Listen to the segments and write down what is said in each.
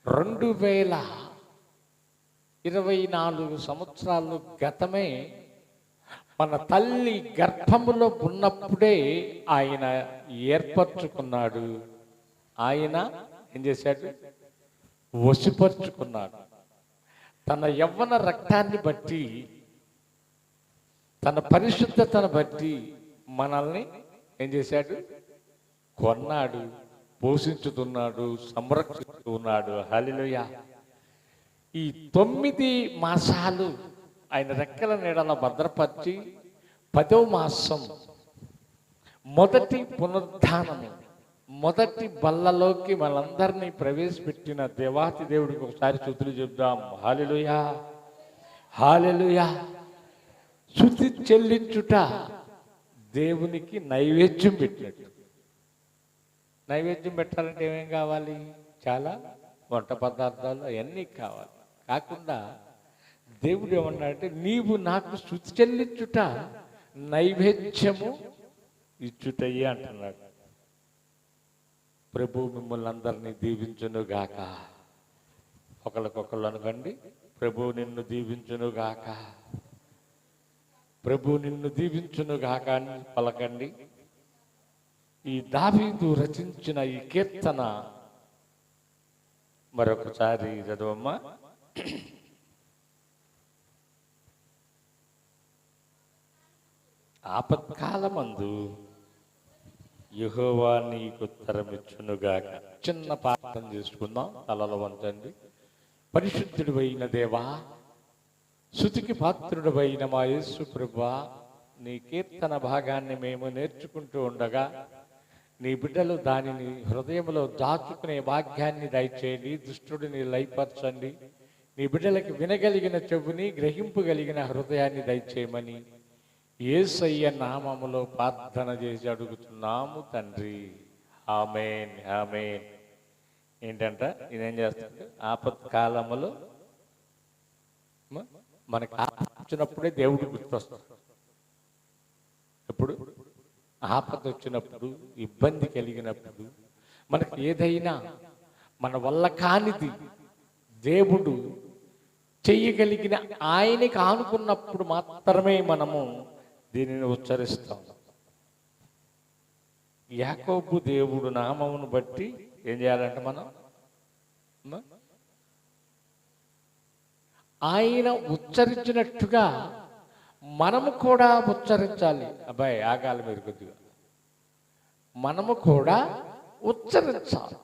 2024 సంవత్సరాలు గతమే మన తల్లి గర్భములో ఉన్నప్పుడే ఆయన ఏర్పరచుకున్నాడు. ఆయన ఏం చేశాడు? వశపరుచుకున్నాడు. తన యవ్వన రక్తాన్ని బట్టి, తన పరిశుద్ధతను బట్టి మనల్ని ఏం చేశాడు? కొన్నాడు, పోషించుతున్నాడు, సంరక్షిస్తున్నాడు. హల్లెలూయా. ఈ 9 మాసాలు ఆయన రెక్కల నీడల భద్రపరిచి 10వ మాసం మొదటి పునరుద్ధానము, మొదటి బల్లలోకి మనందరినీ ప్రవేశపెట్టిన దేవాతి దేవుడికి ఒకసారి స్తుతులు చెప్దాం. హల్లెలూయా, హల్లెలూయా. స్తుతి చెల్లించుట దేవునికి నైవేద్యం పెట్టినట్టు. నైవేద్యం పెట్టాలంటే ఏమేం కావాలి? చాలా వంట పదార్థాలు అవన్నీ కావాలి. కాకుండా దేవుడు ఏమన్నాడంటే, నీవు నాకు స్తుతి చెల్లించుట నైవేద్యము ఇచ్చుటయ్యే అంటున్నాడు. ప్రభు మిమ్మల్ని అందరినీ దీవించునుగాక. ఒకరికొకళ్ళు అనుకోండి, ప్రభు నిన్ను దీవించునుగాక, ప్రభు నిన్ను దీవించునుగాక అని పలకండి. ఈ దావీదు రచించిన ఈ కీర్తన మరొకసారి చదవమ్మా. ఆపత్కాలమందు యెహోవా నీకు ఉత్తరమిచ్చునుగాక. చిన్న ప్రార్థన చేసుకుందాం. తలలో వంచండి. పరిశుద్ధుడైన దేవా, స్తుతికి పాత్రుడైన మా యేసు ప్రభువా, నీ కీర్తన భాగాన్ని మేము నేర్చుకుంటూ ఉండగా నీ బిడ్డలు దానిని హృదయంలో దాచుకునే భాగ్యాన్ని దయచేయండి. దుష్టుడిని లయపరచండి. నీ బిడ్డలకి వినగలిగిన చెవుని, గ్రహింపగలిగిన హృదయాన్ని దయచేయమని యేసయ్య నామములో ప్రార్థన చేసి అడుగుతున్నాము తండ్రి. ఆమేన్, ఆమేన్. ఏంటంట ఇదేం చేస్తుంది? ఆపత్కాలములో మనకు వచ్చినప్పుడే దేవుడు గుర్తొస్తాడు. ఎప్పుడు? ఆపద వచ్చినప్పుడు, ఇబ్బంది కలిగినప్పుడు, మనకు ఏదైనా మన వల్ల కానిది దేవుడు చెయ్యగలిగిన ఆయనకి ఆనుకున్నప్పుడు మాత్రమే మనము దీనిని ఉచ్చరిస్తాం. యాకోబు దేవుడు నామమును బట్టి ఏం చేయాలంటే మనం ఆయన ఉచ్చరించినట్టుగా మనము కూడా ఉచ్చరించాలి. అబ్బాయి ఆగాలి మీరు కొద్దిగా. మనము కూడా ఉచ్చరించాలి.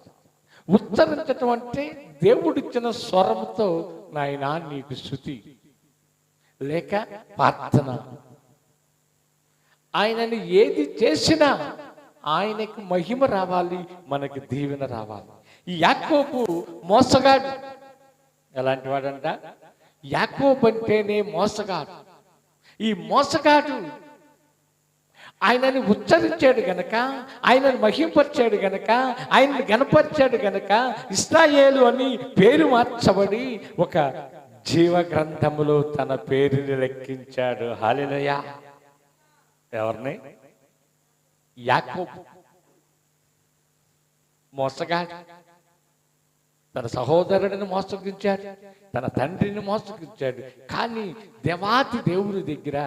ఉచ్చరించటం అంటే దేవుడిచ్చిన స్వరముతో నాయనా నీకు స్తుతి లేక ప్రార్థన. ఆయనని ఏది చేసినా ఆయనకు మహిమ రావాలి, మనకి దీవెన రావాలి. ఈ యాకోబు మోసగాడు. ఎలాంటి వాడంట? యాకోబు అంటేనే మోసగాడు. ఈ మోసగాడు ఆయనని ఉచ్చరించాడు గనక, ఆయనను మహింపరిచాడు గనక, ఆయనని గణపరిచాడు గనక ఇశ్రాయేలు అని పేరు మార్చబడి ఒక జీవ గ్రంథములో తన పేరుని లెక్కించాడు. హల్లెలూయా. ఎవరిని? యాకోబు. మోసగాడు. తన సహోదరుడిని మోసగించాడు, తన తండ్రిని మోసగించాడు. కానీ దేవాతి దేవుని దగ్గర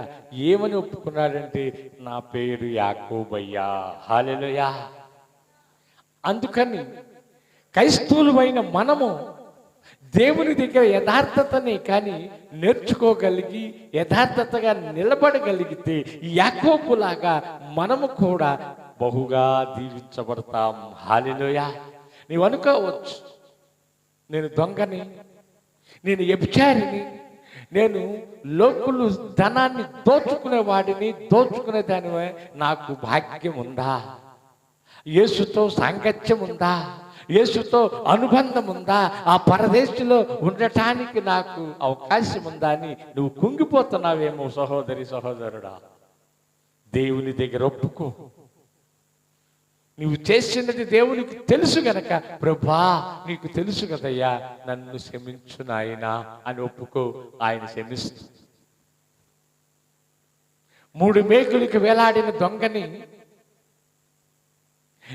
ఏమని ఒప్పుకున్నాడంటే, నా పేరు యాకోబయ్యా. హల్లెలూయా. అందుకని క్రైస్తవులమైన మనము దేవుని దగ్గర యథార్థతని కానీ నేర్చుకోగలిగి యథార్థతగా నిలబడగలిగితే యాకోబులాగా మనము కూడా బహుగా దీవించబడతాం. హల్లెలూయా. నీవు అనుకోవచ్చు, నేను దొంగని, నేను వ్యభిచారిని, నేను లోకులు ధనాన్ని దోచుకునేవాడిని, దోచుకునేదాని నాకు భాగ్యం ఉందా? యేసుతో సాంగత్యం ఉందా? యేసుతో అనుబంధం ఉందా? ఆ పరదేశంలో ఉండటానికి నాకు అవకాశం ఉందా అని నువ్వు కుంగిపోతున్నావేమో సహోదరి, సహోదరుడా. దేవుని దగ్గర ఒప్పుకో. నువ్వు చేసినది దేవునికి తెలుసు గనక, ప్రభా నీకు తెలుసు కదయ్యా, నన్ను క్షమించు నాయనా అని ఒప్పుకో. ఆయన క్షమిస్తూ 3 మేకులకి వేలాడిన దొంగని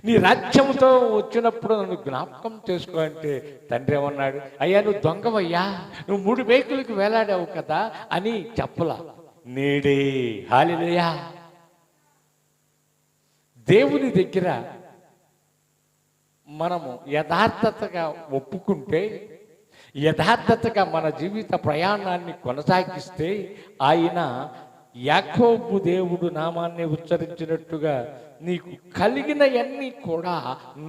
నీ రాజ్యంతో వచ్చినప్పుడు నన్ను జ్ఞాపకం చేసుకో అంటే తండ్రి ఏమన్నాడు? అయ్యా నువ్వు దొంగవయ్యా, నువ్వు 3 మేకులకు వేలాడావు కదా అని చెప్పలా. నేడే హల్లెలూయా. దేవుని దగ్గర మనము యథార్థతగా ఒప్పుకుంటే, యథార్థతగా మన జీవిత ప్రయాణాన్ని కొనసాగిస్తే, ఆయన యాకోబు దేవుడు నామాన్ని ఉచ్చరించినట్టుగా నీకు కలిగినవన్నీ కూడా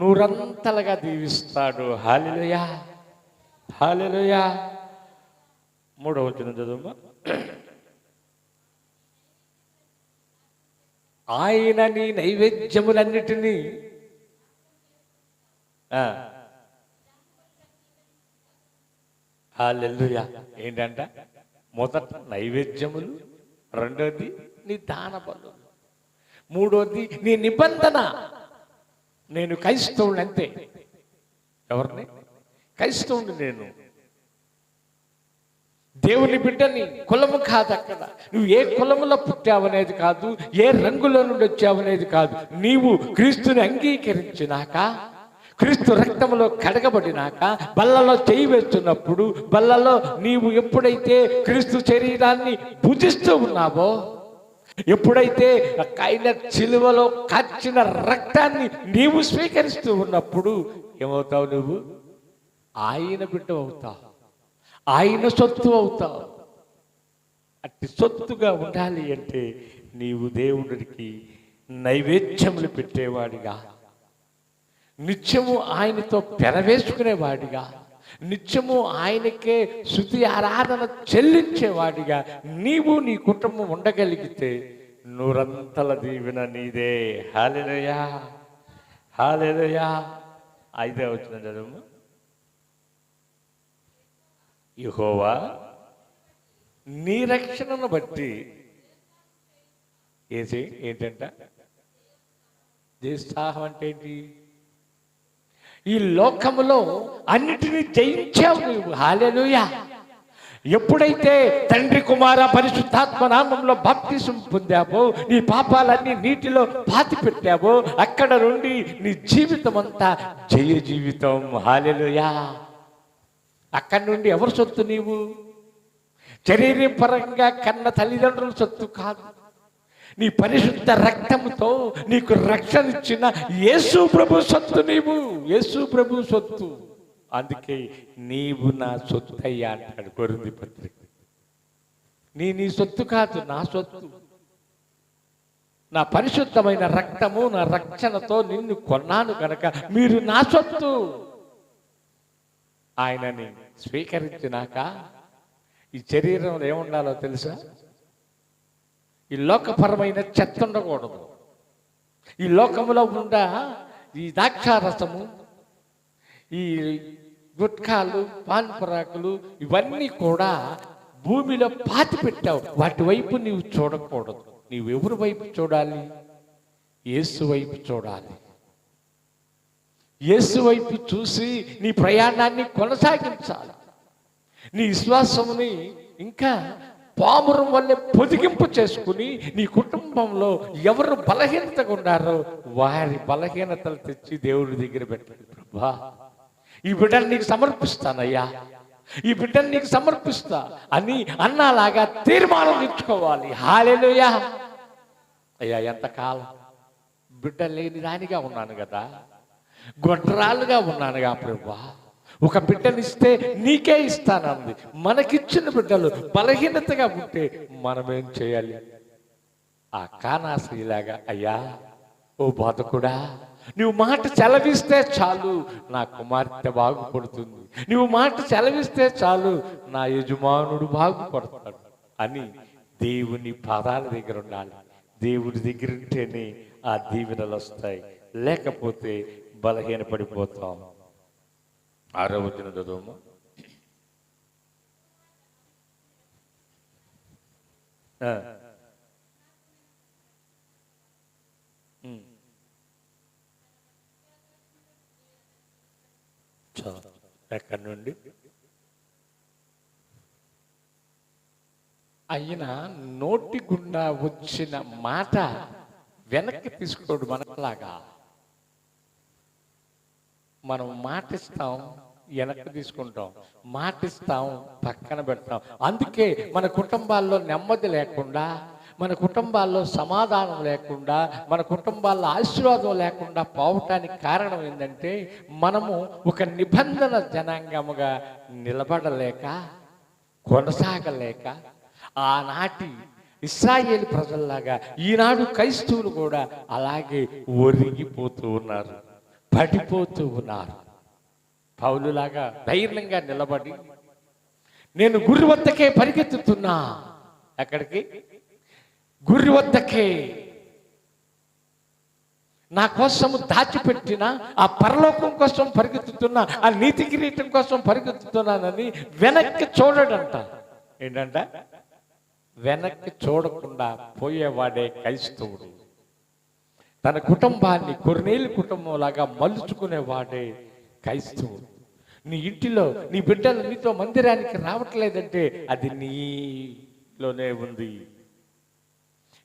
100 దీవిస్తాడు. హల్లెలూయా, హల్లెలూయా. 3వ వచనం చదువు. ఆయన నీ నైవేద్యములన్నిటినీ హల్లెలూయా. ఏంటంట? మొదట నైవేద్యములు, రెండోది నీ దాన బలులు, మూడోది నీ నిబంధన. నేను క్రైస్తవుని, అంతే. ఎవరిని? క్రైస్తవుని. నేను దేవుని బిడ్డని. కులము కాదు అక్కడ. నువ్వు ఏ కులములో పుట్టావనేది కాదు, ఏ రంగులో నుండి వచ్చావనేది కాదు. నీవు క్రీస్తుని అంగీకరించినాక, క్రీస్తు రక్తములో కడగబడినాక, బల్లలో చేయి వేస్తున్నప్పుడు, బల్లలో నీవు ఎప్పుడైతే క్రీస్తు శరీరాన్ని భుజిస్తూ ఉన్నావో, ఎప్పుడైతే ఆయన సిలువలో కార్చిన రక్తాన్ని నీవు స్వీకరిస్తూ ఉన్నప్పుడు ఏమవుతావు? నువ్వు ఆయన బిడ్డ అవుతావు, ఆయన సొత్తు అవుతావు. అట్టి సొత్తుగా ఉండాలి అంటే నీవు దేవుడికి నైవేద్యములు పెట్టేవాడిగా, నిత్యము ఆయనతో పెనవేసుకునేవాడిగా, నిత్యము ఆయనకే స్తుతి ఆరాధన చెల్లించేవాడిగా నీవు నీ కుటుంబం ఉండగలిగితే 100 దీవెన నీదే. హల్లెలూయా, హల్లెలూయా. 5వ వచనం చదువు. యెహోవా నీ రక్షణను బట్టి ఏంటంట? దేశాహం అంటే ఏంటి? ఈ లోకములో అన్నిటినీ జయించావు నువ్వు. హల్లెలూయా. ఎప్పుడైతే తండ్రి కుమార పరిశుద్ధాత్మ నామంలో బాప్తిసం పొందావో, నీ పాపాలన్నీ నీటిలో పాతి పెట్టావో, అక్కడ నుండి నీ జీవితం అంతా జయ జీవితం. హల్లెలూయా. అక్కడి నుండి ఎవరు సొత్తు? నీవు శరీరపరంగా కన్న తల్లిదండ్రుల సొత్తు కాదు. నీ పరిశుద్ధ రక్తముతో నీకు రక్షణ ఇచ్చిన యేసు ప్రభు సొత్తు నీవు. యేసు ప్రభు సొత్తు. అందుకే నీవు నా సొత్తు అయ్యా అంటాడు కొరింథీ పత్రిక. నీ సొత్తు కాదు, నా సొత్తు. నా పరిశుద్ధమైన రక్తము, నా రక్షణతో నిన్ను కొన్నాను కనుక మీరు నా సొత్తు. ఆయనని స్వీకరించినాక ఈ శరీరంలో ఏముండాలో తెలుసా? ఈ లోకపరమైన చెత్త ఉండకూడదు. ఈ లోకములో ఉన్న ఈ ద్రాక్షారసము, ఈ గుట్కాలు, పాన్ పరాకులు, ఇవన్నీ కూడా భూమిలో పాతి పెట్టావు. వాటి వైపు నీవు చూడకూడదు. నీవు ఎవరి వైపు చూడాలి? యేసు వైపు చూడాలి. యేసు వైపు చూసి నీ ప్రయాణాన్ని కొనసాగించాలి. నీ విశ్వాసముని ఇంకా పామురం వల్లే పొదిగింపు చేసుకుని నీ కుటుంబంలో ఎవరు బలహీనతగా ఉన్నారో వారి బలహీనతలు తెచ్చి దేవుడి దగ్గర పెట్టండి. ప్రభా, ఈ బిడ్డను నీకు సమర్పిస్తానయ్యా, ఈ బిడ్డను నీకు సమర్పిస్తా అని అన్నలాగా తీర్మానం తెచ్చుకోవాలి. హల్లెలూయా. అయ్యా, ఎంతకాలం బిడ్డ లేని దానిగా ఉన్నాను కదా, గొడ్రాలుగా ఉన్నానుగా ప్రభా, ఒక బిడ్డనిస్తే నీకే ఇస్తానంది. మనకిచ్చిన బిడ్డలు బలహీనతగా ఉంటే మనమేం చేయాలి? ఆ కానాశ్రీలాగా, అయ్యా ఓ బాధకుడా, నువ్వు మాట సెలవిస్తే చాలు నా కుమార్తె బాగుపడుతుంది, నువ్వు మాట సెలవిస్తే చాలు నా యజమానుడు బాగుపడతాడు అని దేవుని పాదాల దగ్గర ఉండాలి. దేవుడి దగ్గర ఉంటేనే ఆ దీవెనలు వస్తాయి, లేకపోతే బలహీన పడిపోతాం. 6వ వచనం చదువు. ఎక్కడి నుండి? ఆయన నోటి గుండా వచ్చిన మాట వెనక్కి తీసుకోడు మనలాగా. మనం మాటిస్తాం, వెనక్కి తీసుకుంటాం, మాటిస్తాం, పక్కన పెడతాం. అందుకే మన కుటుంబాల్లో నెమ్మది లేకుండా, మన కుటుంబాల్లో సమాధానం లేకుండా, మన కుటుంబాల్లో ఆశీర్వాదం లేకుండా పోవటానికి కారణం ఏంటంటే మనము ఒక నిబంధన జనాంగముగా నిలబడలేక, కొనసాగలేక, ఆనాటి ఇశ్రాయేలు ప్రజల్లాగా ఈనాడు క్రైస్తవులు కూడా అలాగే ఒరిగిపోతూ ఉన్నారు, పడిపోతూ ఉన్నారు. పౌలులాగా ధైర్యంగా నిలబడి నేను గురి వద్దకే పరిగెత్తుతున్నా. ఎక్కడికి? గురి వద్దకే. నా కోసము దాచిపెట్టిన ఆ పరలోకం కోసం పరిగెత్తుతున్నా, ఆ నీతి కిరీటం కోసం పరిగెత్తుతున్నానని వెనక్కి చూడడంట. ఏంటంట? వెనక్కి చూడకుండా పోయేవాడే క్రైస్తవుడు. తన కుటుంబాన్ని కొర్నేలు కుటుంబంలాగా మలుచుకునేవాడే క్రైస్తవుడు. నీ ఇంటిలో నీ బిడ్డలు నీతో మందిరానికి రావట్లేదంటే అది నీలోనే ఉంది.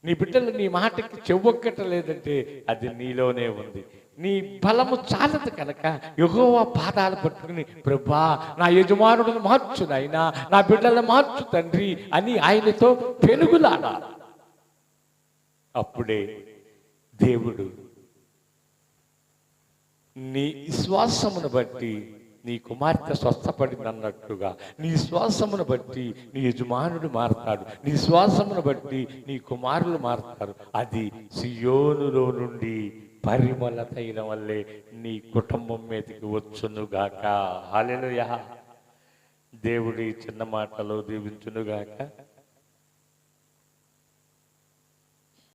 నీ బిడ్డలు నీ మాటకి చెవ్వొక్కటలేదంటే అది నీలోనే ఉంది. నీ బలము చాలదు కనుక యెహోవా పాదాలు పట్టుకుని, ప్రభువా నా యజమానుడిని మార్చు నాయనా, నా బిడ్డలను మార్చు తండ్రి అని ఆయనతో పెనుగులాడాలి. అప్పుడే దేవుడు నీ విశ్వాసమును బట్టి నీ కుమార్తె స్వస్థపడిందన్నట్టుగా నీ విశ్వాసమును బట్టి నీ యజమానుడు మారతాడు, నీ విశ్వాసమును బట్టి నీ కుమారులు మారతారు. అది సియోనులో నుండి పరిమళ తైలం వల్లే నీ కుటుంబం మీదకి వచ్చునుగాక. హల్లెలూయా. దేవుడి చిన్న మాటలో దీవించునుగాక.